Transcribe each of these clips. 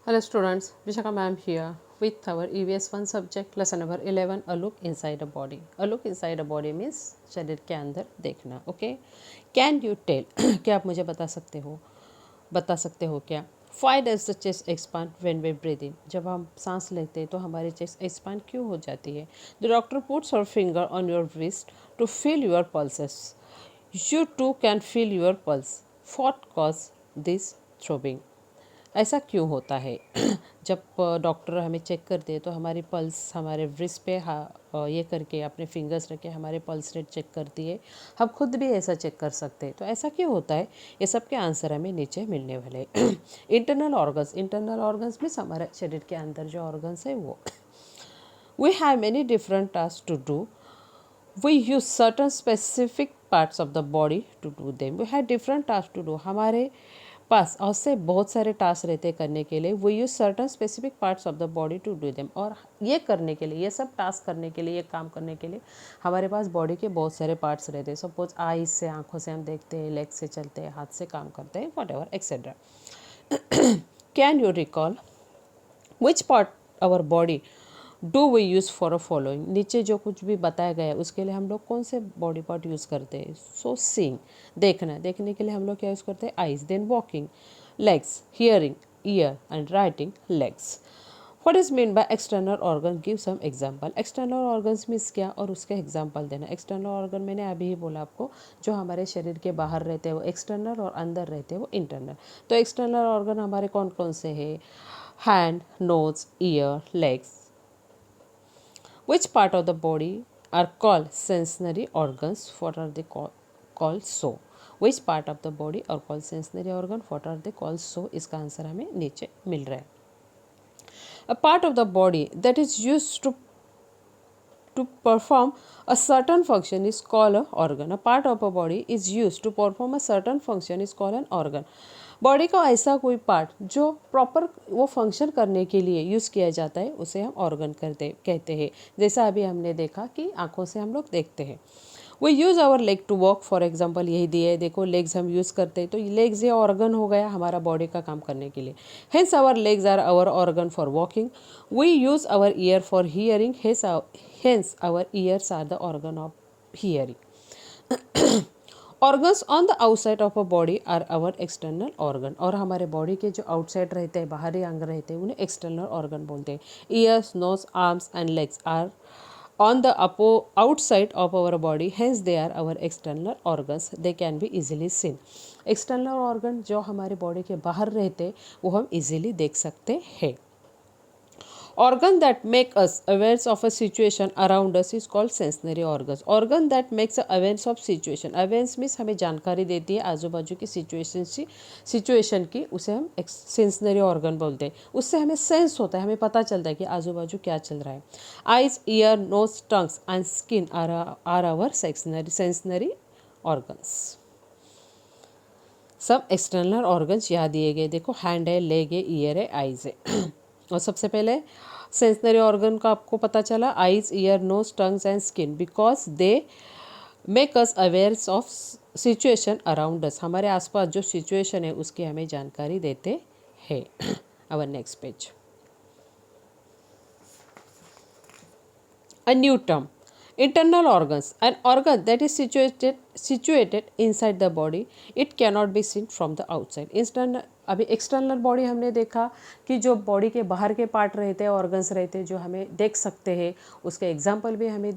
Hello students, Vishaka ma'am here with our EVS-1 subject lesson number 11 a look inside a body. A look inside a body means शरीर के अंदर देखना. Okay, can you tell क्या आप मुझे बता सकते हो क्या? Why does the chest expand when we breathe in? जब हम सांस लेते हैं तो हमारी चेस्ट एक्सपांड क्यों हो जाती है? The doctor puts her finger on your wrist to feel your pulses. You too can feel your pulse. What causes this throbbing? ऐसा क्यों होता है? जब डॉक्टर हमें चेक करते हैं तो हमारी पल्स हमारे व्रिस्ट पे ये करके अपने फिंगर्स रख के हमारे पल्स रेट चेक करती है. हम खुद भी ऐसा चेक कर सकते हैं. तो ऐसा क्यों होता है? ये सब के आंसर हमें नीचे मिलने वाले. इंटरनल ऑर्गन्स मीन्स हमारे शरीर के अंदर जो ऑर्गन्स है वो. We have many different task to do. We use certain specific parts of the body to do them. We have different tasks to do. हमारे पास और से बहुत सारे टास्क रहते हैं करने के लिए. We use certain specific parts of the body to do them. और ये करने के लिए, ये सब टास्क करने के लिए, ये काम करने के लिए हमारे पास बॉडी के बहुत सारे पार्ट्स रहते हैं. सपोज आईज से, आँखों से हम देखते हैं, लेग से चलते हैं, हाथ से काम करते हैं, whatever etc. Can you recall which part our body do we use for a following? नीचे जो कुछ भी बताया गया है उसके लिए हम लोग कौन से बॉडी पार्ट यूज़ करते हैं? सो सीइंग, देखने के लिए हम लोग क्या यूज़ करते हैं? Eyes. Then walking, legs. Hearing, ear. And writing, legs. What is mean by external organ? Give some example. External organs means क्या और उसके एग्जाम्पल देना. एक्सटर्नल ऑर्गन मैंने अभी ही बोला आपको, जो हमारे शरीर के बाहर रहते हैं वो एक्सटर्नल और अंदर रहते हैं वो इंटरनल. तो एक्सटर्नल ऑर्गन हमारे कौन कौन से हैं? Hand, nose, ear, legs. Which part of the body are called sensory organs? What are they called so? Which part of the body are called sensory organ? What are they called so? इसका answer हमें नीचे मिल रहा है. A part of the body that is used to perform a certain function is called an organ. A part of a body is used to perform a certain function is called an organ. Body का ऐसा कोई part जो proper वो function करने के लिए use किया जाता है उसे हम ऑर्गन कहते हैं. जैसा अभी हमने देखा कि आँखों से हम लोग देखते हैं. We use our leg to walk. For example यही दिए है, देखो लेग्स हम यूज़ करते हैं तो लेग्स ये ऑर्गन हो गया हमारा बॉडी का काम करने के लिए. Hence our legs are our organ for walking. We use our ear for hearing. Hence our ears are the organ of hearing. Organs on the outside of a body are our external organ. और हमारे body के जो outside रहते हैं, बाहरी अंग रहते हैं, उन्हें एक्सटर्नल ऑर्गन बोलते हैं. Ears, nose, arms and legs are on the outside of our body, hence they are our external organs. They can be easily seen. External organ जो हमारे बॉडी के बाहर रहते वो हम इजीली देख सकते हैं. Organ that make us aware of a situation around us is called sensory organs. Organ that makes us aware of situation. Awareness means हमें जानकारी देती है आजू बाजू की सिचुएशन की, उसे हम सेंसनरी ऑर्गन बोलते हैं. उससे हमें सेंस होता है, हमें पता चलता है कि आजू बाजू क्या चल रहा है. Eyes, ear, nose, tongues and skin are our sensory organs. सब एक्सटर्नल ऑर्गन्स यहाँ दिए गए. देखो हैंड है, लेग है, ईयर है, आइज है. और सबसे पहले सेंसनरी ऑर्गन का आपको पता चला, eyes, ear, nose, tongues and skin, because they make us aware of situation around us. हमारे आसपास जो सिचुएशन है उसकी हमें जानकारी देते हैं. Our next page. A new term, internal organs. An organ that is situated inside the body. It cannot be seen from the outside. अभी एक्सटर्नल बॉडी हमने देखा कि जो बॉडी के बाहर के पार्ट रहते हैं, ऑर्गन्स रहते हैं जो हमें देख सकते हैं, उसके एग्जाम्पल भी हमने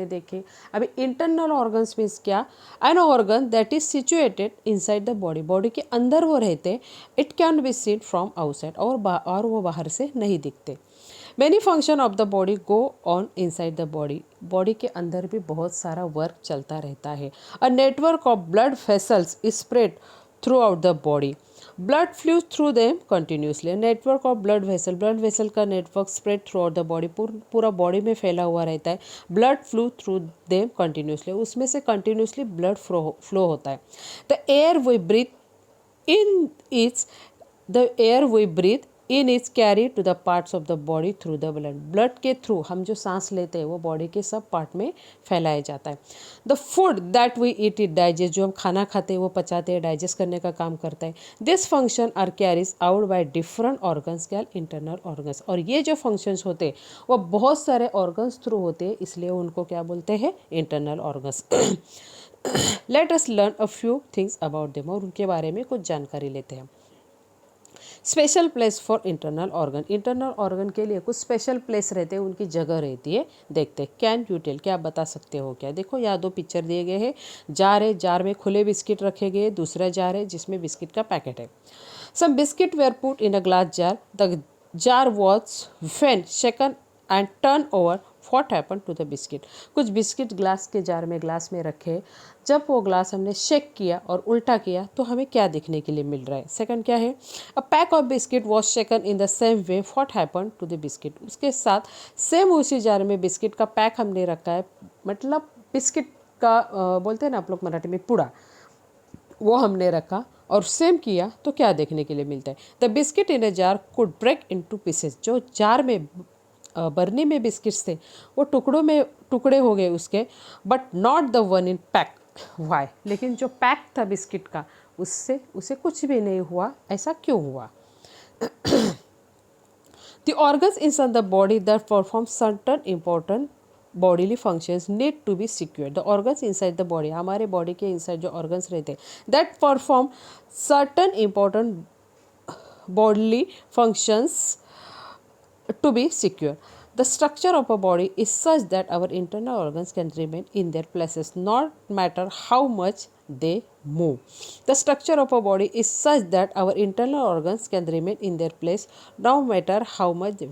देखे. अभी इंटरनल ऑर्गन्स मीन्स क्या? An organ that is situated inside the body. Body के अंदर वो रहते हैं. It can be seen from outside. और वो बाहर से नहीं दिखते. Many function of the body go on inside the body. Body के अंदर भी बहुत सारा वर्क चलता रहता है. A network of blood vessels is spread throughout the body. Blood flows through them continuously. Network of blood vessel का network spread throughout the body, पूरा बॉडी में फैला हुआ रहता है. Blood flew through them continuously. उसमें से continuously blood flow होता है. The air we breathe in it's the air we breathe in is carry to the parts of the body through the blood. Blood के थ्रू हम जो सांस लेते हैं वो बॉडी के सब पार्ट में फैलाया जाता है। The food that we eat it digest, जो हम खाना खाते हैं वो पचाते हैं, डाइजेस्ट करने का काम करता है। This function are carries out by different organs called internal organs. और ये जो फंक्शंस होते हैं वो बहुत सारे ऑर्गन्स थ्रू होते हैं, इसलिए उनको क्या बोलते हैं, internal organs. Let us learn a few things about them, और उनके बारे में कुछ जानकारी लेते हैं। Special place for internal organ, internal organ के लिए कुछ स्पेशल प्लेस रहते हैं, उनकी जगह रहती है। देखते हैं, कैन यू टेल, क्या आप बता सकते हो क्या? देखो यहाँ दो पिक्चर दिए गए हैं। जार है, जार में खुले बिस्किट रखे गए, दूसरा जार है जिसमें बिस्किट का पैकेट है। Some biscuit were put in a glass jar, the jar was when shaken and turn over, what happen to the biscuit. कुछ बिस्किट ग्लास के जार में, ग्लास में रखे, जब वो ग्लास हमने शेक किया और उल्टा किया तो हमें क्या देखने के लिए मिल रहा है? सेकंड क्या है? A pack of biscuit was shaken in the same way, what happen to the biscuit. उसके साथ सेम उसी जार में बिस्किट का पैक हमने रखा है, मतलब बिस्किट का बोलते हैं ना आप लोग मराठी में पुड़ा, वो हमने रखा और सेम किया तो क्या देखने के लिए मिलता है? The biscuit in a jar could break into pieces, जो जार में बरनी में बिस्किट्स थे वो टुकड़ों में टुकड़े हो गए उसके, but not the one in pack. Why, लेकिन जो पैक था बिस्किट का उससे उसे कुछ भी नहीं हुआ, ऐसा क्यों हुआ? The organs inside the body that perform certain important bodily functions need to be secured. The organs inside the body, हमारे बॉडी के inside जो organs रहते हैं that perform certain important bodily functions to be secure. The structure of a body is such that our internal organs can remain in their places, not matter how much they move. The structure of a body is such that our internal organs can remain in their place, no matter how much they.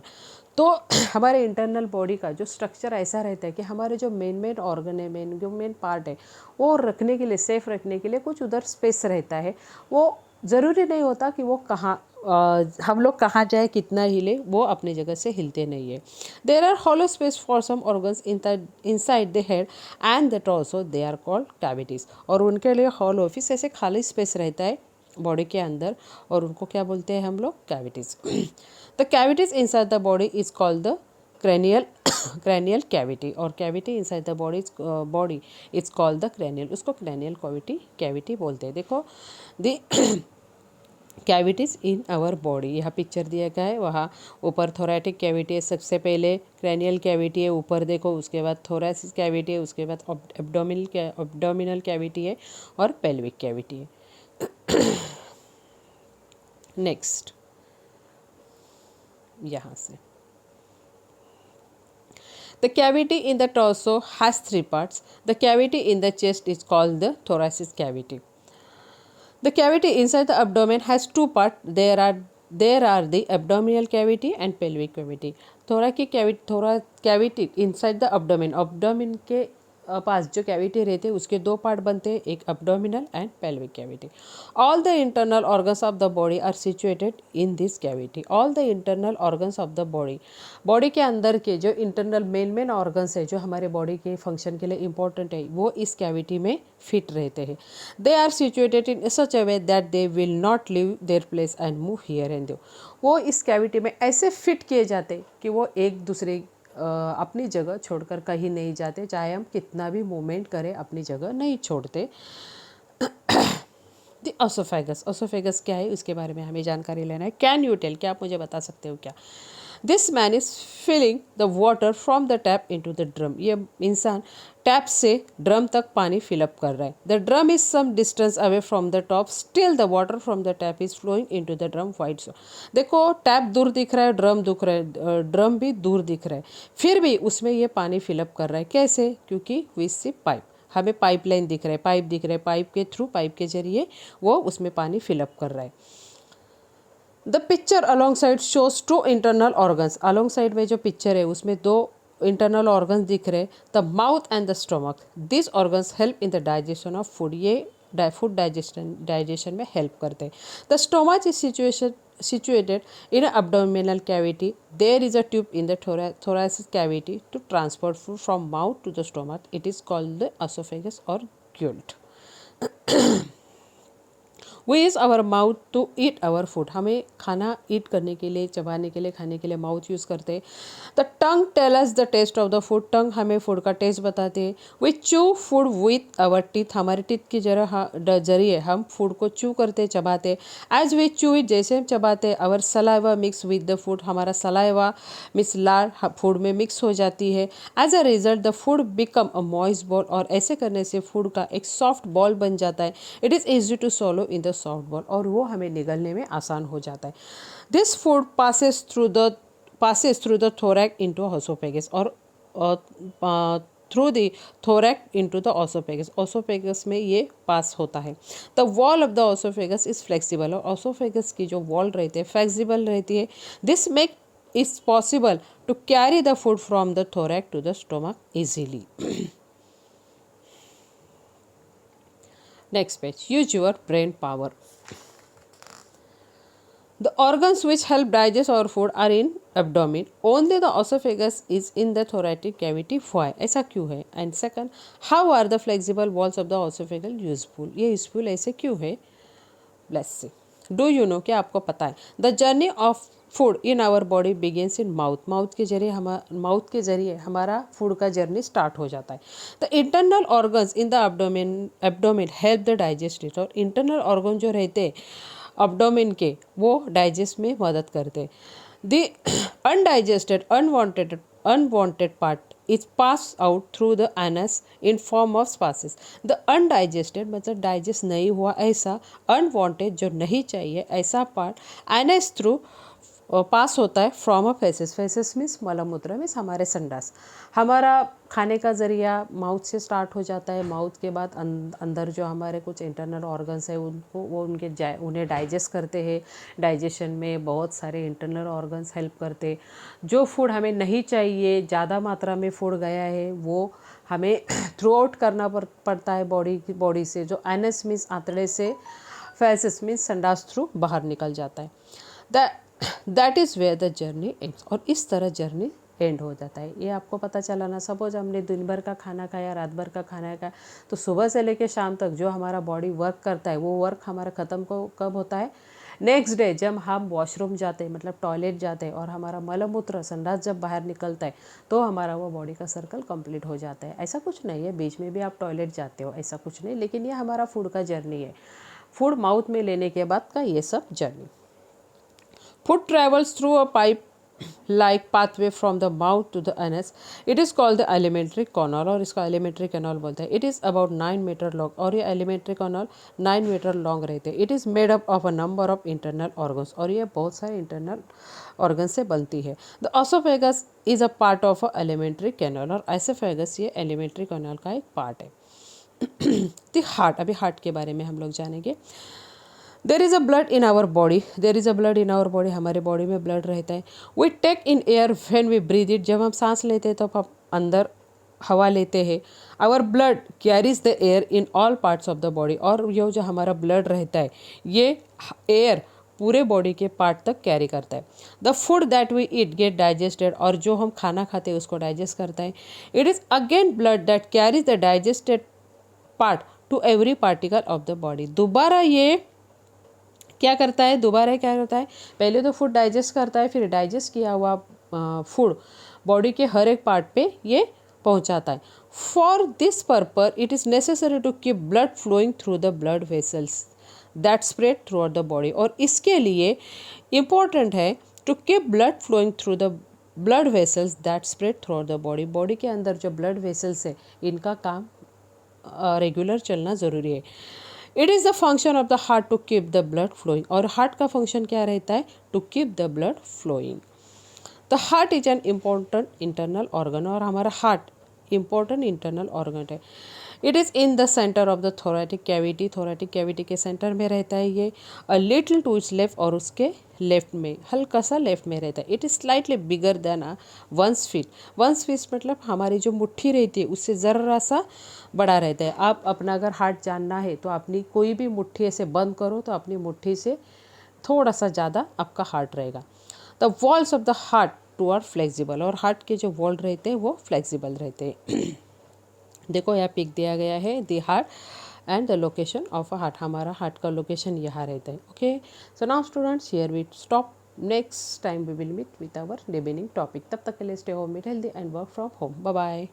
तो हमारे internal body का जो structure ऐसा रहता है कि हमारे जो मेन ऑर्गन है, जो मेन पार्ट है, वो रखने के लिए, सेफ रखने के लिए कुछ उधर स्पेस रहता है। वो ज़रूरी नहीं होता कि वो कहाँ हम लोग कहाँ जाए, कितना हिले, वो अपनी जगह से हिलते नहीं है। There are hollow space for some organs inside the head and the torso, they are called cavities. और उनके लिए हॉलो ऑफिस ऐसे खाली स्पेस रहता है बॉडी के अंदर, और उनको क्या बोलते हैं हम लोग? Cavities. The cavities inside the body is called the cranial cavity, और cavity inside the body is called the cranial, उसको cranial cavity बोलते हैं। देखो the cavities in our body, यहाँ पिक्चर दिया गया है, वहाँ ऊपर थोरैटिक कैविटी है, सबसे पहले क्रैनियल कैविटी है ऊपर देखो, उसके बाद थोरैसिस कैविटी है, उसके बाद एब्डोमिनल कैविटी है और पेल्विक कैविटी है। नेक्स्ट यहाँ से, the cavity in the torso has three parts. The cavity in the chest is called the thoracic cavity. The cavity inside the abdomen has two parts. There are the abdominal cavity and pelvic cavity. Cavity inside the abdomen. Abdomen के पास जो cavity रहते हैं उसके दो part बनते हैं, एक abdominal and pelvic cavity. All the internal organs of the body are situated in this cavity. All the internal organs of the body. Body के अंदर के जो इंटरनल मेन ऑर्गन्स है जो हमारे बॉडी के फंक्शन के लिए इम्पोर्टेंट है, वो इस कैविटी में फिट रहते हैं। They are situated in such a way that they will not leave their place and move here and there. वो इस कैविटी में ऐसे फिट किए जाते कि वो एक दूसरे अपनी जगह छोड़कर कहीं नहीं जाते, चाहे हम कितना भी मूवमेंट करें अपनी जगह नहीं छोड़ते। द ओसोफेगस क्या है उसके बारे में हमें जानकारी लेना है। कैन यू टेल, क्या आप मुझे बता सकते हो क्या? This man is filling the water from the tap into the drum. ये इंसान टैप से ड्रम तक पानी फिलअप कर रहा है। The drum is some distance away from the top, still the water from the tap is flowing into the drum wide. देखो tap दूर दिख रहा है, ड्रम भी दूर दिख रहा है, फिर भी उसमें ये पानी फिलअप कर रहा है। कैसे? क्योंकि वी सी पाइप, हमें पाइपलाइन दिख रहा है, पाइप दिख रहा है, पाइप के थ्रू, पाइप के जरिए वो उसमें पानी फिलअप कर रहा है। The picture alongside shows two internal organs. Alongside में जो पिक्चर है उसमें दो इंटरनल ऑर्गन्स दिख रहे हैं, the mouth and the stomach. This organs help in the digestion of food, ये फूड डाइजेशन में हेल्प करते हैं। The stomach is situated in an abdominal cavity. There is a tube in the thoracic cavity to transport food from mouth to the stomach. It is called the esophagus or gullet. We use our mouth to eat our food, हमें खाना ईट करने के लिए, चबाने के लिए, खाने के लिए माउथ यूज़ करते हैं। The tongue tell us the taste of the food, tongue हमें फूड का टेस्ट बताते हैं। We chew food with our teeth, हमारे टीथ के जरिए हम फूड को चू करते, चबाते। एज वी चू इट, जैसे हम चबाते, our saliva mix with the food, हमारा सलाइवा मिक्स लार फूड में मिक्स हो जाती है। As a result the food become a moist ball, और ऐसे करने से फूड का एक सॉफ्ट बॉल बन जाता है। It is easy to swallow in the soft ball, और वो हमें निगलने में आसान हो जाता है। This food passes through the thorax into esophagus, और through the thorax into the esophagus, esophagus में ये पास होता है। The wall of the esophagus is flexible, और esophagus की जो वॉल रहती है फ्लेक्सिबल रहती है। This make its possible to carry the food from the thorax to the stomach easily. Next page, use your brain power. The organs which help digest our food are in abdomen. Only the esophagus is in the thoracic cavity. Why? ऐसा क्यों है? And second, how are the flexible walls of the esophagus useful? ये useful ऐसे क्यों है? Let's see. Do you know, क्या आपको पता है? The journey of food in our body begins in mouth. Mouth के जरिए हमारा फूड का जर्नी स्टार्ट हो जाता है। The internal organs in the abdomen help the digest it. और इंटरनल ऑर्गन जो रहते हैं अब्डोमेन के, वो डाइजेस्ट में मदद करते। The undigested unwanted part is pass out through the anus in form of spices. The undigested मतलब डाइजेस्ट नहीं हुआ ऐसा, अनवांटेड जो नहीं चाहिए ऐसा पार्ट एनस थ्रू पास होता है from a faces. Faces means मलमूत्र मीन्स हमारे संडास। हमारा खाने का ज़रिया माउथ से स्टार्ट हो जाता है। माउथ के बाद अंदर जो हमारे कुछ इंटरनल ऑर्गन्स है उनको उन्हें डाइजेस्ट करते हैं। डाइजेशन में बहुत सारे इंटरनल ऑर्गन्स हेल्प करते। जो फूड हमें नहीं चाहिए, ज़्यादा मात्रा में फूड गया है, वो हमें थ्रू आउट करना पड़ता है बॉडी से। जो एनस मीन्स आंतड़े से, फेसेस मीन्स संडास थ्रू बाहर निकल जाता है। That is where the journey ends, और इस तरह जर्नी एंड हो जाता है। ये आपको पता चला ना। सपोज हमने दिन भर का खाना खाया, रात भर का खाना खाया, तो सुबह से लेकर शाम तक जो हमारा बॉडी वर्क करता है, वो वर्क हमारा ख़त्म कब होता है? नेक्स्ट डे जब हम वॉशरूम जाते हैं, मतलब टॉयलेट जाते हैं, और हमारा मलमूत्र संडास जब बाहर निकलता है, तो हमारा वो बॉडी का सर्कल कंप्लीट हो जाता है। ऐसा कुछ नहीं है बीच में भी आप टॉयलेट जाते हो, ऐसा कुछ नहीं, लेकिन ये हमारा फूड का जर्नी है। फूड माउथ में लेने के बाद का ये सब journey. Food travels through a pipe-like pathway from the mouth to the anus. It is called the alimentary canal, और इसका alimentary canal बोलते हैं। It is about 9 meter long, और ये alimentary canal 9 meter long रहते हैं। It is made up of a number of internal organs, और ये बहुत सारे internal organs से बनती है। The esophagus is a part of a alimentary canal, और esophagus ये alimentary canal का एक part है। The heart, अभी heart के बारे में हम लोग जानेंगे। There is a blood in our body, there is a blood in our body, हमारे बॉडी में ब्लड रहता है। We take in air when we breathe it, जब हम सांस लेते हैं तो हम अंदर हवा लेते हैं। Our blood carries the air in all parts of the body, और ये जो हमारा ब्लड रहता है ये एयर पूरे बॉडी के पार्ट तक कैरी करता है। The food that we eat get digested, और जो हम खाना खाते हैं उसको डाइजेस्ट करता है। It is again blood that carries the digested part two every particle of the body. दोबारा ये क्या करता है? दोबारा क्या करता है? पहले तो फूड डाइजेस्ट करता है, फिर डाइजेस्ट किया हुआ फूड बॉडी के हर एक पार्ट पे ये पहुंचाता है। For this purpose it is necessary to keep blood flowing through the blood vessels that spread throughout the body, और इसके लिए इम्पोर्टेंट है to keep blood flowing through the blood vessels that spread throughout the body. Body के अंदर जो blood vessels है इनका काम रेगुलर चलना ज़रूरी है। It is the function of the heart to keep the blood flowing, और हार्ट का फंक्शन क्या रहता है? To keep the blood flowing. The heart is an important internal organ, और हमारा हार्ट इम्पॉर्टेंट इंटरनल ऑर्गन है। It is in the centre of the thoracic cavity, thoracic cavity के centre में रहता है ये। A little to its left, और उसके लेफ्ट में हल्का सा लेफ्ट में रहता है। It is slightly bigger than a one's feet, one's feet मतलब हमारी जो मुट्ठी रहती है उससे ज़रा सा बड़ा रहता है। आप अपना अगर हार्ट जानना है तो अपनी कोई भी मुट्ठी ऐसे बंद करो तो अपनी मुट्ठी से थोड़ा सा ज़्यादा आपका हार्ट रहेगा। The walls of the heart too are flexible, और हार्ट के जो वॉल रहते हैं वो फ्लेक्सिबल रहते हैं। देखो यहाँ पिक दिया गया है the heart and the location of a heart, हमारा हार्ट का लोकेशन यहाँ रहता है. Okay, so now students here we stop. Next time we will meet with our remaining topic. तब तक के लिए stay home, meet healthy and work from home. Bye bye.